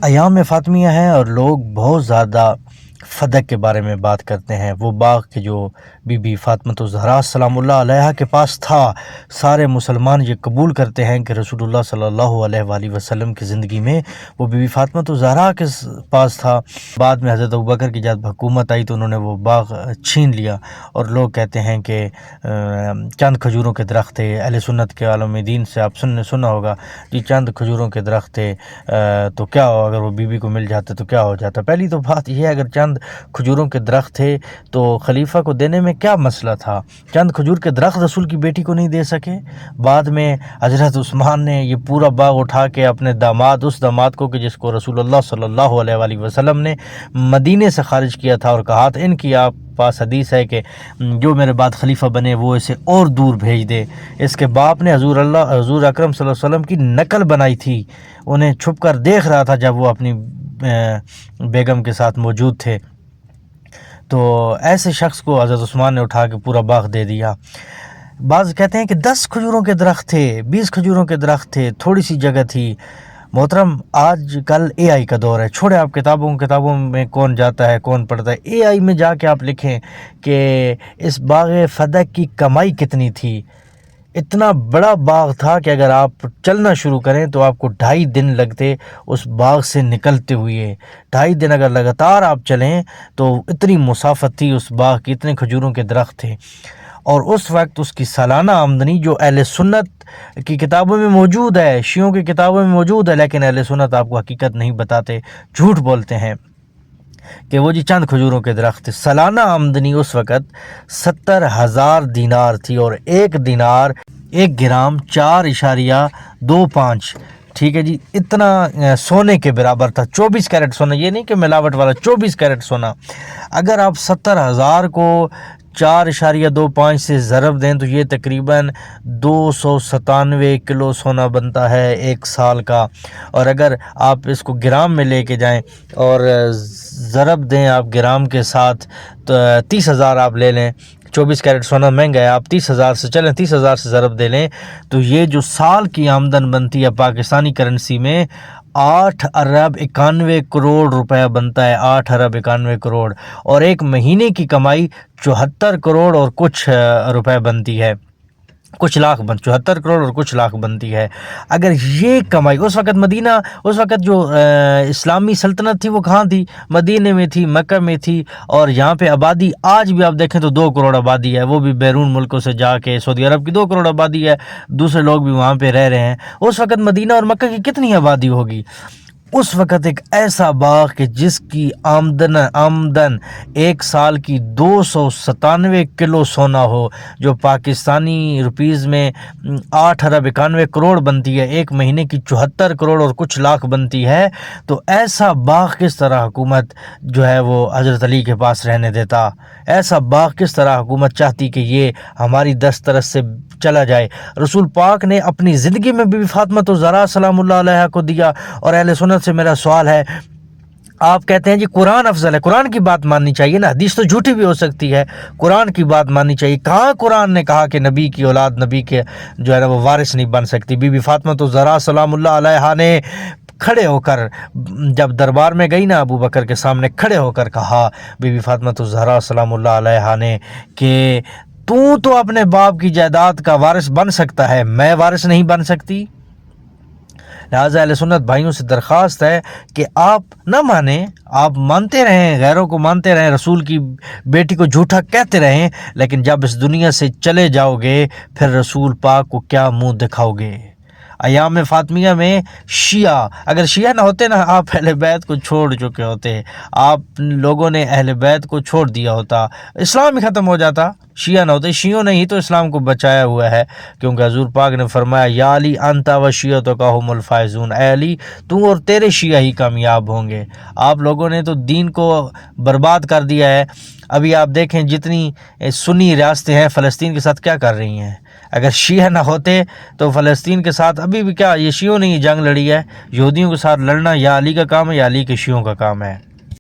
ایام فاطمیہ ہیں اور لوگ بہت زیادہ فدق کے بارے میں بات کرتے ہیں۔ وہ باغ کے جو بی بی فاطمۃ الزہرا سلام اللہ علیہا کے پاس تھا، سارے مسلمان یہ قبول کرتے ہیں کہ رسول اللہ صلی اللہ علیہ وآلہ وسلم کی زندگی میں وہ بی بی فاطمۃ الزہرا کے پاس تھا۔ بعد میں حضرت ابوبکر کی جب حکومت آئی تو انہوں نے وہ باغ چھین لیا، اور لوگ کہتے ہیں کہ چند کھجوروں کے درخت تھے۔ اہل سنت کے عالم دین سے آپ سنا ہوگا کہ چند کھجوروں کے درخت تھے، تو کیا ہو اگر وہ بی بی کو مل جاتے تو کیا ہو جاتا۔ پہلی تو بات یہ ہے، اگر چند کھجوروں کے درخت تھے تو خلیفہ کو دینے میں کیا مسئلہ تھا؟ چند کھجور کے درخت رسول کی بیٹی کو نہیں دے سکے؟ بعد میں حضرت عثمان نے یہ پورا باغ اٹھا کے اپنے داماد، اس داماد کو کہ جس کو رسول اللہ صلی اللہ علیہ وآلہ وسلم نے مدینے سے خارج کیا تھا، اور کہا تھا ان کی آپ پاس حدیث ہے کہ جو میرے بعد خلیفہ بنے وہ اسے اور دور بھیج دے۔ اس کے باپ نے حضور اکرم صلی اللہ علیہ وسلم کی نقل بنائی تھی، انہیں چھپ کر دیکھ رہا تھا جب وہ اپنی بیگم کے ساتھ موجود تھے، تو ایسے شخص کو حضرت عثمان نے اٹھا کے پورا باغ دے دیا۔ بعض کہتے ہیں کہ 10 کھجوروں کے درخت تھے، 20 کھجوروں کے درخت تھے، تھوڑی سی جگہ تھی۔ محترم، آج کل اے آئی کا دور ہے، چھوڑے آپ کتابوں میں کون جاتا ہے کون پڑھتا ہے، اے آئی میں جا کے آپ لکھیں کہ اس باغ فدق کی کمائی کتنی تھی۔ اتنا بڑا باغ تھا کہ اگر آپ چلنا شروع کریں تو آپ کو 2.5 دن لگتے اس باغ سے نکلتے ہوئے۔ 2.5 دن اگر لگاتار آپ چلیں تو اتنی مسافت تھی اس باغ کی، اتنے کھجوروں کے درخت تھے۔ اور اس وقت اس کی سالانہ آمدنی جو اہل سنت کی کتابوں میں موجود ہے، شیعوں کی کتابوں میں موجود ہے، لیکن اہل سنت آپ کو حقیقت نہیں بتاتے، جھوٹ بولتے ہیں کہ وہ جی چند کھجوروں کے درخت تھے۔ سالانہ آمدنی اس وقت 70,000 دینار تھی، اور ایک دینار 1 گرام 4.25، ٹھیک ہے جی، اتنا سونے کے برابر تھا۔ 24 کیرٹ سونا، یہ نہیں کہ ملاوٹ والا، 24 کیرٹ سونا۔ اگر آپ 70,000 کو 4.25 سے ضرب دیں تو یہ تقریباً 297 کلو سونا بنتا ہے ایک سال کا۔ اور اگر آپ اس کو گرام میں لے کے جائیں اور ضرب دیں آپ گرام کے ساتھ، تو 30,000 آپ لے لیں۔ 24 کیرٹ سونا مہنگا ہے، آپ 30,000 سے چلیں، 30,000 سے ضرب دے لیں تو یہ جو سال کی آمدن بنتی ہے پاکستانی کرنسی میں 8 ارب 91 کروڑ روپے بنتا ہے، 8 ارب 91 کروڑ، اور ایک مہینے کی کمائی 74 کروڑ اور کچھ روپے بنتی ہے، کچھ لاکھ 74 کروڑ اور کچھ لاکھ بنتی ہے۔ اگر یہ کمائی اس وقت جو اسلامی سلطنت تھی وہ کہاں تھی؟ مدینے میں تھی، مکہ میں تھی، اور یہاں پہ آبادی آج بھی آپ دیکھیں تو 2 کروڑ آبادی ہے، وہ بھی بیرون ملکوں سے جا کے، سعودی عرب کی 2 کروڑ آبادی ہے، دوسرے لوگ بھی وہاں پہ رہ رہے ہیں۔ اس وقت مدینہ اور مکہ کی کتنی آبادی ہوگی؟ اس وقت ایک ایسا باغ کہ جس کی آمدن ایک سال کی 297 کلو سونا ہو، جو پاکستانی روپیز میں 8 ارب 91 کروڑ بنتی ہے، ایک مہینے کی 74 کروڑ اور کچھ لاکھ بنتی ہے، تو ایسا باغ کس طرح حکومت جو ہے وہ حضرت علی کے پاس رہنے دیتا؟ ایسا باغ کس طرح حکومت چاہتی کہ یہ ہماری دسترس سے چلا جائے؟ رسول پاک نے اپنی زندگی میں بی بی فاطمۃ الزہرا سلام اللہ علیہا کو دیا۔ اور اہل سنت سے میرا سوال ہے، آپ کہتے ہیں جی قرآن افضل ہے، قرآن کی بات ماننی چاہیے نا، حدیث تو جھوٹی بھی ہو سکتی ہے، قرآن کی بات ماننی چاہیے۔ کہاں قرآن نے کہا کہ نبی کی اولاد نبی کے جو ہے نا وہ وارث نہیں بن سکتی؟ بی بی فاطمۃ الزہرا سلام اللہ علیہا نے کھڑے ہو کر جب دربار میں گئی نا، ابو بکر کے سامنے کھڑے ہو کر کہا بی بی فاطمۃ الزہرا سلام اللہ علیہا نے کہ تو اپنے باپ کی جائیداد کا وارث بن سکتا ہے، میں وارث نہیں بن سکتی۔ لہٰذا اہل سنت بھائیوں سے درخواست ہے کہ آپ نہ مانیں، آپ مانتے رہیں، غیروں کو مانتے رہیں، رسول کی بیٹی کو جھوٹا کہتے رہیں، لیکن جب اس دنیا سے چلے جاؤ گے پھر رسول پاک کو کیا منہ دکھاؤ گے؟ ایام فاطمیہ میں شیعہ، اگر شیعہ نہ ہوتے نا، آپ اہل بیت کو چھوڑ چکے ہوتے، آپ لوگوں نے اہل بیت کو چھوڑ دیا ہوتا، اسلام ہی ختم ہو جاتا۔ شیعہ نہ ہوتے، شیعوں نے ہی تو اسلام کو بچایا ہوا ہے، کیونکہ حضور پاک نے فرمایا یا علی انت و شیعتک ہم الفائزون، اے علی تو اور تیرے شیعہ ہی کامیاب ہوں گے۔ آپ لوگوں نے تو دین کو برباد کر دیا ہے۔ ابھی آپ دیکھیں جتنی سنی ریاستیں ہیں فلسطین کے ساتھ کیا کر رہی ہیں۔ اگر شیعہ نہ ہوتے تو فلسطین کے ساتھ ابھی بھی کیا، یہ شیعوں نے ہی جنگ لڑی ہے، یہودیوں کے ساتھ لڑنا یا علی کا کام ہے یا علی کے شیعوں کا کام ہے۔